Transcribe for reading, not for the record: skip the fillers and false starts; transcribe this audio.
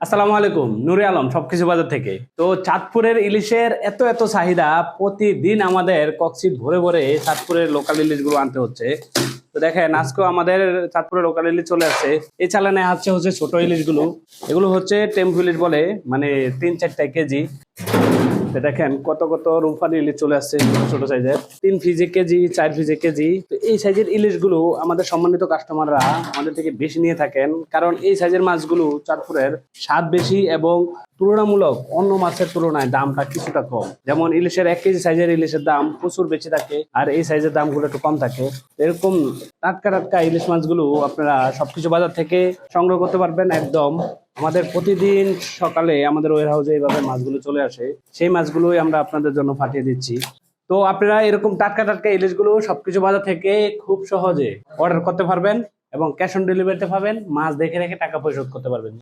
আসসালামু আলাইকুম, নুরে আলম সবকিছু বাজার থেকে। তো চাঁদপুরের ইলিশের এত এত চাহিদা, প্রতিদিন আমাদের কক্সিট ভরে ভরে চাঁদপুরের লোকাল ইলিশগুলো আনতে হচ্ছে। তো দেখেন আজকেও আমাদের চাঁদপুরের লোকাল ইলিশ চলে আসছে। এই চালানে হচ্ছে ছোট ইলিশগুলো। এগুলো হচ্ছে টেম্পু ইলিশ বলে, মানে 3-4 কেজি। তো দেখেন কত কত রূপপানি ইলিশ চলে আসছে, ছোট ছোট সাইজের 3 পিজে কেজি, 4 পিজে কেজি। তো এই সাইজের ইলিশগুলো আমাদের সম্মানিত কাস্টমাররা আমাদের থেকে বেশি নিয়ে থাকেন, কারণ এই সাইজের মাছগুলো চাঁদপুরের স্বাদ বেশি এবং তুলনামূলক অন্য মাছের তুলনায় দামটা কিছুটা কম। যেমন ইলিশের 1 কেজি সাইজের ইলিশের দাম প্রচুর বেশি থাকে, আর এই সাইজের দামগুলো একটু কম থাকে। এরকম টাটকা টাটকা ইলিশ মাছগুলো আপনারা সবকিছু বাজার থেকে সংগ্রহ করতে পারবেন একদম। আমাদের প্রতিদিন সকালে আমাদের ওয়্যার হাউসে এইভাবে মাছগুলো চলে আসে, সেই মাছগুলোই আমরা আপনাদের জন্য পাঠিয়ে দিচ্ছি। তো আপনারা এরকম টাটকা টাটকা ইলিশগুলো সবকিছু বাজার থেকে খুব সহজে অর্ডার করতে পারবেন এবং ক্যাশ অন ডেলিভারিতে পাবেন। মাছ দেখে রেখে টাকা পরিশোধ করতে পারবেন।